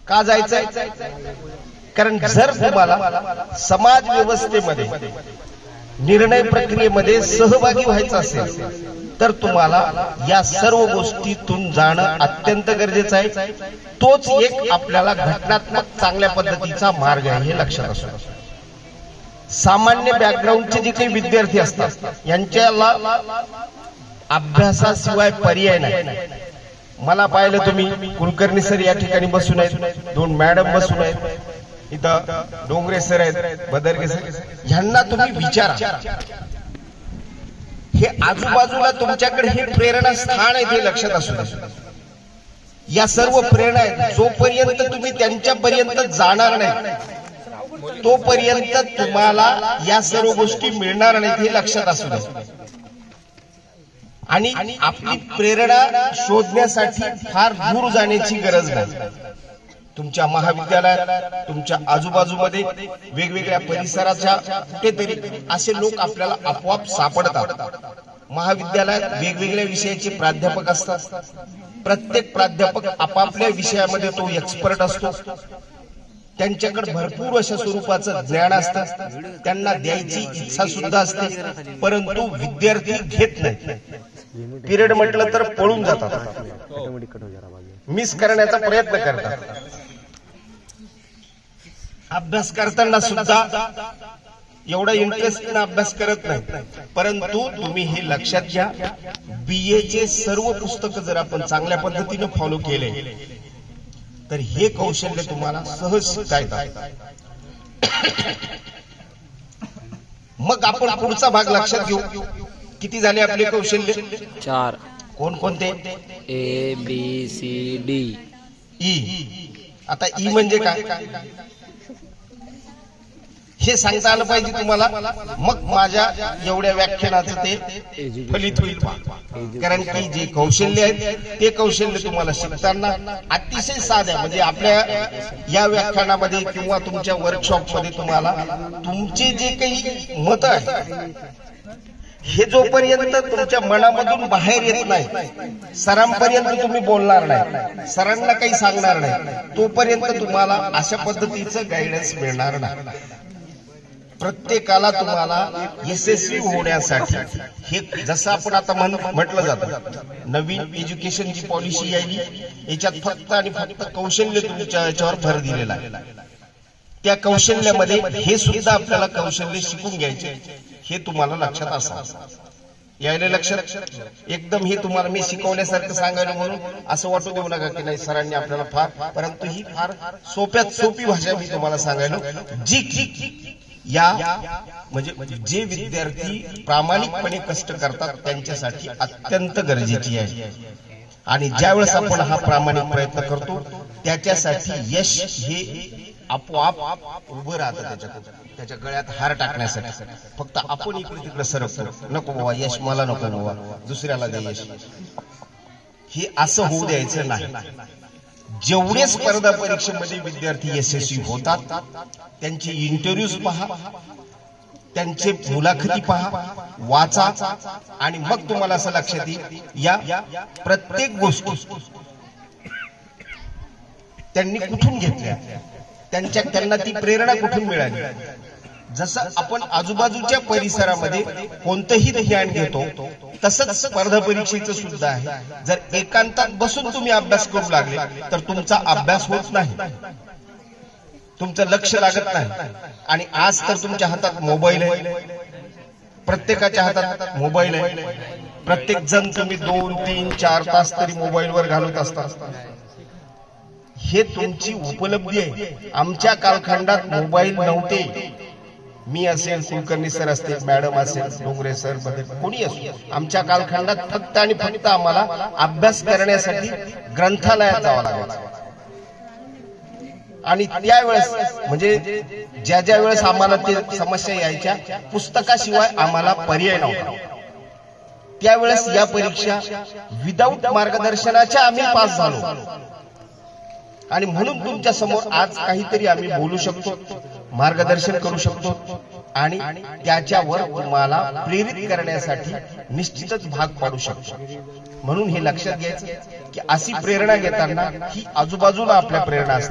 का जायचंय? कारण जर तुम्हाला समाज व्यवस्थेमध्ये निर्णय प्रक्रियेमध्ये सहभागी व्हायचं असेल तर तुम्हाला या सर्व गोष्टीतून जाणं अत्यंत गरजेचं आहे. तोच एक आपल्याला घटनात्मक चांगल्या पद्धतीचा मार्ग आहे हे लक्षात असू. सामान्य बॅकग्राऊंडचे जे काही विद्यार्थी असतात यांच्याला अभ्यासाशिवाय पर्याय नाही. मला पाहिलं तुम्ही कुलकर्णी सर या ठिकाणी बसून आहेत, दोन मॅडम बसून आहेत, इथं डोंगरे सर आहेत, बदरगे सर, ह्यांना तुम्ही विचारा. हे आजूबाजूला तुमच्याकडे हे प्रेरणा स्थान आहे हे लक्षात असू द्या. या सर्व प्रेरणा आहेत, जोपर्यंत तुम्ही त्यांच्यापर्यंत जाणार नाही तोपर्यंत तुम्हाला या सर्व गोष्टी मिळणार नाहीत हे लक्षात असू द्या. आणि आपली प्रेरणा शोधण्यासाठी फार दूर जाण्याची गरज नाही. तुमच्या महाविद्यालयात, तुमच्या आजूबाजूमध्ये, वेगवेगळ्या परिसराच्या कुठेतरी असे लोक आपल्याला आपोआप सापडतात. महाविद्यालयात वेगवेगळ्या विषयाचे प्राध्यापक असतात. प्रत्येक प्राध्यापक आपापल्या विषयामध्ये तो एक्सपर्ट असतो. त्यांच्याकडे भरपूर अशा स्वरूपाचं ज्ञान असतं, त्यांना द्यायची इच्छा सुद्धा असते, परंतु विद्यार्थी घेत नाही. पिरियड म्हटलं तर पळून जातात, मिस करण्याचा प्रयत्न करतात. अभ्यास करताना सुद्धा एवढा इंटरेस्टने अभ्यास करत नाही. परंतु तुम्ही हे लक्षात घ्या, बीए चे सर्व पुस्तकं जर आपण चांगल्या पद्धतीने फॉलो केले तर हे कौशल्य तुम्हाला सहज शिकता येतात. मग आपण पुढचा भाग लक्षात घेऊ. किती झाले आपले कौशल्य? 4. कोणकोणते? A B C D E. आता ई म्हणजे काय हे सांगता आलं पाहिजे तुम्हाला. मग माझ्या एवढ्या व्याख्यानाचं ते फलित होईल. कारण की जे कौशल्य आहेत ते कौशल्य तुम्हाला शिकताना अतिशय साध्या, म्हणजे आपल्या या व्याख्यानामध्ये किंवा तुमच्या वर्कशॉपमध्ये तुम्हाला तुमचे जे काही मत आहे हे जोपर्यंत तुमच्या मनामधून बाहेर येत नाही, सरांपर्यंत तुम्ही बोलणार नाही, सरांना काही सांगणार नाही, तोपर्यंत तुम्हाला अशा पद्धतीचं गायडन्स मिळणार नाही. प्रत्येकाला तुम्हाला यशस्वी होण्यासाठी हे जसं आपण आता म्हटलं जातं, नवीन एज्युकेशन जी पॉलिसी आहे याच्यात फक्त आणि फक्त कौशल्य तुमच्या याच्यावर भर दिलेला आहे. त्या कौशल्यामध्ये हे सुद्धा आपल्याला कौशल्य शिकून घ्यायचे हे तुम्हाला लक्षात असावं. यायला लक्षात एकदम हे तुम्हाला मी शिकवण्यासारखं सांगायला म्हणून असं वाटू देऊ नका की नाही सरांनी आपल्याला फार, परंतु ही फार सोप्यात सोपी भाषा मी तुम्हाला सांगायला जी या म्हणजे जे विद्यार्थी प्रामाणिकपणे कष्ट करतात त्यांच्यासाठी अत्यंत गरजेची आहे. आणि ज्यावेळेस आपण हा प्रामाणिक प्रयत्न करतो त्याच्यासाठी यश हे आपोआप उभं राहतं. त्याच्या गळ्यात हार टाकण्यासाठी फक्त आपण इकडे तिकडे सरकतो, नको बाबा यश मला नको बाबा, दुसऱ्याला दे यश, हे असं होऊ द्यायचं नाही. जेवढे स्पर्धा परीक्षेमध्ये विद्यार्थी यशस्वी होतात त्यांचे इंटरव्ह्यूज पहा, त्यांचे मुलाखती पहा, वाचा, आणि मग तुम्हाला असं लक्षात येईल या प्रत्येक गोष्टी त्यांनी कुठून घेतल्या, त्यांना ती प्रेरणा कुठून मिळाली. जसं आपण आजूबाजूच्या परिसरामध्ये कोणतंही ज्ञान घेतो तसंच स्पर्धा परीक्षेचं सुद्धा आहे. जर एकांतात बसून तुम्ही अभ्यास करू लागले तर तुमचा अभ्यास होत नाही, तुमचं लक्ष लागत नाही. आणि आज तर तुमच्या हातात मोबाईल आहे, प्रत्येकाच्या हातात मोबाईल आहे. प्रत्येक जण तुम्ही 2, 3, 4 तास तरी मोबाईलवर घालवत असतात. हे तुमची उपलब्धी आहे. आमच्या कालखंडात मोबाईल नव्हते. मी असेल, कुलकर्णी सर असतील, मॅडम असेल, डोंगरे सर, कोणी असो, आमच्या कालखंडात फक्त आणि फक्त आम्हाला अभ्यास करण्यासाठी ग्रंथालयात जावं लागायचं. आणि त्यावेळेस म्हणजे ज्या वेळेस आम्हाला ते समस्या यायच्या, पुस्तकाशिवाय आम्हाला पर्याय नव्हता. त्यावेळेस या परीक्षा विदाऊट मार्गदर्शनाच्या आम्ही पास झालो. आणि म्हणून तुमच्या समोर आज काहीतरी आम्ही बोलू शकतो, मार्गदर्शन करू शकतो, आणि त्याच्यावर तुम्हाला प्रेरित करण्यासाठी निश्चितच भाग पाडू शकतो. म्हणून हे लक्षात घ्यायचं की अशी प्रेरणा घेताना ही आजूबाजूला आपल्या प्रेरणा असतात.